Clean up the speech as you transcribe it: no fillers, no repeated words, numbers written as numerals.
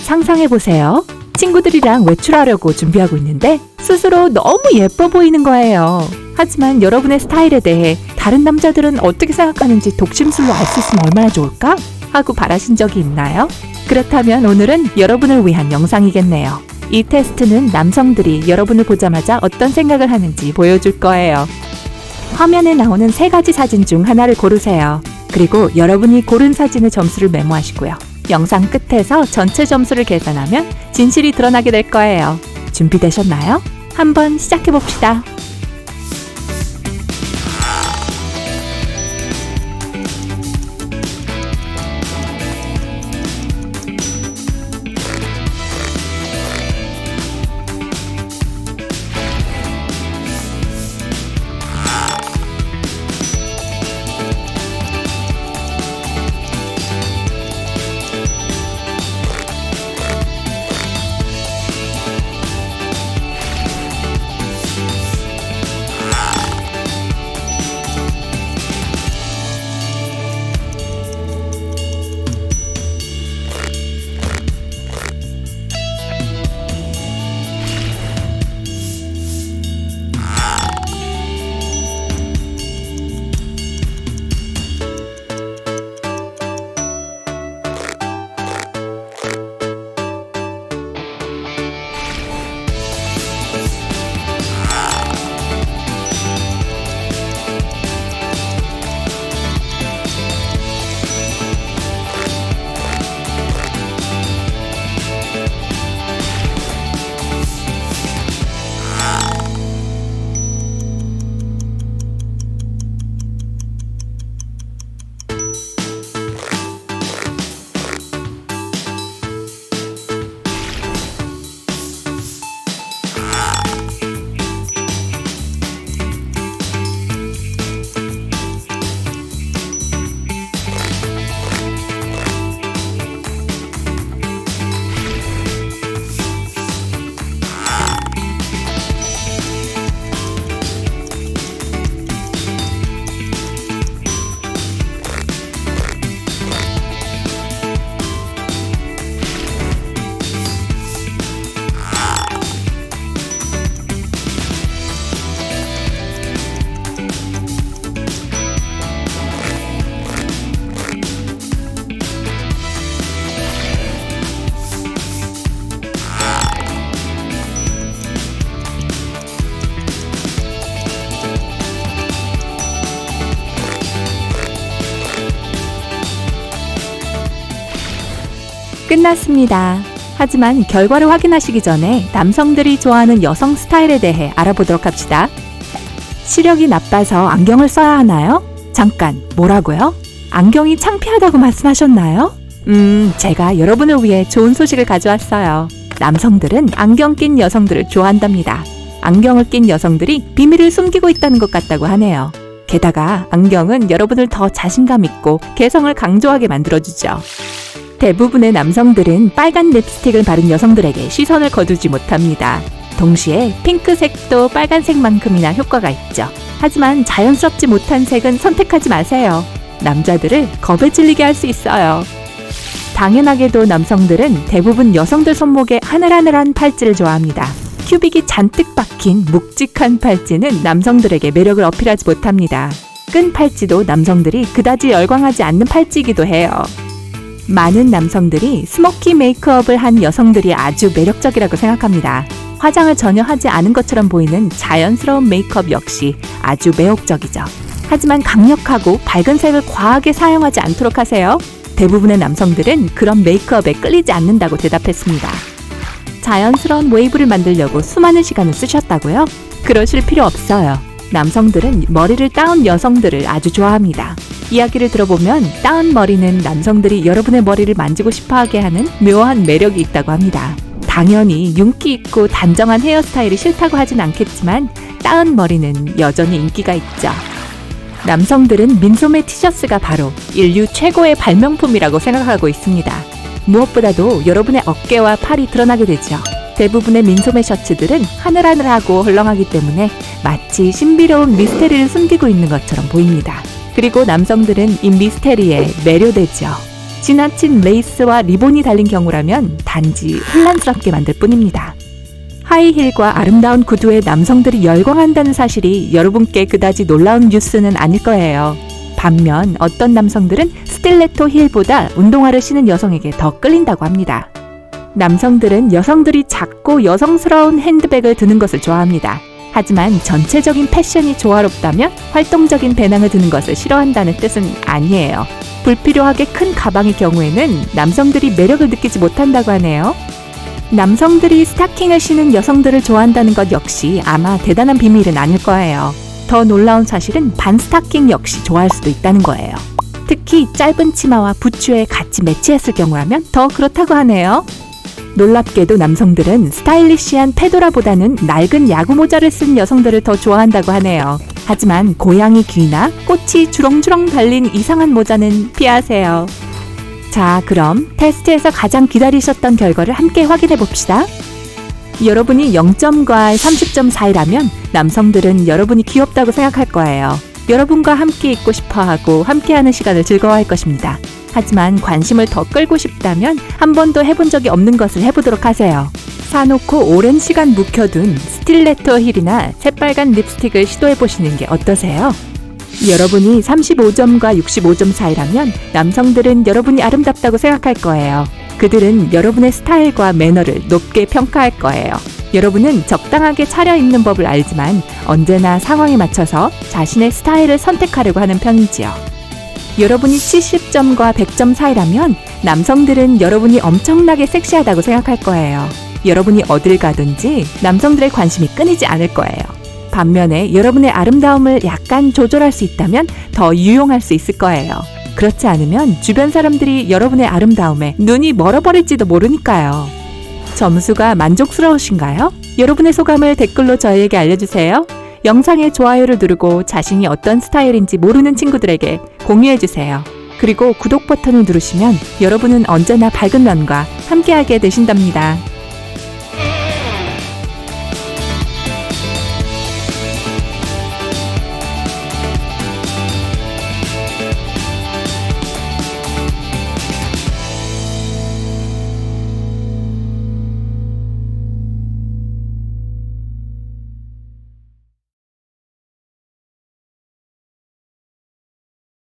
상상해보세요. 친구들이랑 외출하려고 준비하고 있는데 스스로 너무 예뻐 보이는 거예요. 하지만 여러분의 스타일에 대해 다른 남자들은 어떻게 생각하는지 독심술로 알 수 있으면 얼마나 좋을까? 하고 바라신 적이 있나요? 그렇다면 오늘은 여러분을 위한 영상이겠네요. 이 테스트는 남성들이 여러분을 보자마자 어떤 생각을 하는지 보여줄 거예요. 화면에 나오는 3가지 사진 중 하나를 고르세요. 그리고 여러분이 고른 사진의 점수를 메모하시고요. 영상 끝에서 전체 점수를 계산하면 진실이 드러나게 될 거예요. 준비되셨나요? 한번 시작해봅시다. 끝났습니다. 하지만 결과를 확인하시기 전에 남성들이 좋아하는 여성 스타일에 대해 알아보도록 합시다. 시력이 나빠서 안경을 써야 하나요? 잠깐, 뭐라고요? 안경이 창피하다고 말씀하셨나요? 제가 여러분을 위해 좋은 소식을 가져왔어요. 남성들은 안경 낀 여성들을 좋아한답니다. 안경을 낀 여성들이 비밀을 숨기고 있다는 것 같다고 하네요. 게다가 안경은 여러분을 더 자신감 있고 개성을 강조하게 만들어주죠. 대부분의 남성들은 빨간 립스틱을 바른 여성들에게 시선을 거두지 못합니다. 동시에 핑크색도 빨간색만큼이나 효과가 있죠. 하지만 자연스럽지 못한 색은 선택하지 마세요. 남자들을 겁에 질리게 할 수 있어요. 당연하게도 남성들은 대부분 여성들 손목에 하늘하늘한 팔찌를 좋아합니다. 큐빅이 잔뜩 박힌 묵직한 팔찌는 남성들에게 매력을 어필하지 못합니다. 끈 팔찌도 남성들이 그다지 열광하지 않는 팔찌이기도 해요. 많은 남성들이 스모키 메이크업을 한 여성들이 아주 매력적이라고 생각합니다. 화장을 전혀 하지 않은 것처럼 보이는 자연스러운 메이크업 역시 아주 매혹적이죠. 하지만 강력하고 밝은 색을 과하게 사용하지 않도록 하세요. 대부분의 남성들은 그런 메이크업에 끌리지 않는다고 대답했습니다. 자연스러운 웨이브를 만들려고 수많은 시간을 쓰셨다고요? 그러실 필요 없어요. 남성들은 머리를 따온 여성들을 아주 좋아합니다. 이야기를 들어보면 따은 머리는 남성들이 여러분의 머리를 만지고 싶어하게 하는 묘한 매력이 있다고 합니다. 당연히 윤기 있고 단정한 헤어스타일이 싫다고 하진 않겠지만 따은 머리는 여전히 인기가 있죠. 남성들은 민소매 티셔츠가 바로 인류 최고의 발명품이라고 생각하고 있습니다. 무엇보다도 여러분의 어깨와 팔이 드러나게 되죠. 대부분의 민소매 셔츠들은 하늘하늘하고 헐렁하기 때문에 마치 신비로운 미스테리를 숨기고 있는 것처럼 보입니다. 그리고 남성들은 이 미스테리에 매료되죠. 지나친 레이스와 리본이 달린 경우라면 단지 혼란스럽게 만들 뿐입니다. 하이힐과 아름다운 구두에 남성들이 열광한다는 사실이 여러분께 그다지 놀라운 뉴스는 아닐 거예요. 반면 어떤 남성들은 스틸레토 힐보다 운동화를 신은 여성에게 더 끌린다고 합니다. 남성들은 여성들이 작고 여성스러운 핸드백을 드는 것을 좋아합니다. 하지만 전체적인 패션이 조화롭다면 활동적인 배낭을 드는 것을 싫어한다는 뜻은 아니에요. 불필요하게 큰 가방의 경우에는 남성들이 매력을 느끼지 못한다고 하네요. 남성들이 스타킹을 신은 여성들을 좋아한다는 것 역시 아마 대단한 비밀은 아닐 거예요. 더 놀라운 사실은 반 스타킹 역시 좋아할 수도 있다는 거예요. 특히 짧은 치마와 부츠에 같이 매치했을 경우라면 더 그렇다고 하네요. 놀랍게도 남성들은 스타일리시한 페도라보다는 낡은 야구 모자를 쓴 여성들을 더 좋아한다고 하네요. 하지만 고양이 귀나 꽃이 주렁주렁 달린 이상한 모자는 피하세요. 자, 그럼 테스트에서 가장 기다리셨던 결과를 함께 확인해 봅시다. 여러분이 0점과 30점 사이라면 남성들은 여러분이 귀엽다고 생각할 거예요. 여러분과 함께 있고 싶어하고 함께하는 시간을 즐거워할 것입니다. 하지만 관심을 더 끌고 싶다면 한 번도 해본 적이 없는 것을 해보도록 하세요. 사놓고 오랜 시간 묵혀둔 스틸레토 힐이나 새빨간 립스틱을 시도해보시는 게 어떠세요? 여러분이 35점과 65점 사이라면 남성들은 여러분이 아름답다고 생각할 거예요. 그들은 여러분의 스타일과 매너를 높게 평가할 거예요. 여러분은 적당하게 차려입는 법을 알지만 언제나 상황에 맞춰서 자신의 스타일을 선택하려고 하는 편이지요. 여러분이 70점과 100점 사이라면 남성들은 여러분이 엄청나게 섹시하다고 생각할 거예요. 여러분이 어딜 가든지 남성들의 관심이 끊이지 않을 거예요. 반면에 여러분의 아름다움을 약간 조절할 수 있다면 더 유용할 수 있을 거예요. 그렇지 않으면 주변 사람들이 여러분의 아름다움에 눈이 멀어버릴지도 모르니까요. 점수가 만족스러우신가요? 여러분의 소감을 댓글로 저희에게 알려주세요. 영상에 좋아요를 누르고 자신이 어떤 스타일인지 모르는 친구들에게 공유해주세요. 그리고 구독 버튼을 누르시면 여러분은 언제나 밝은 면과 함께하게 되신답니다.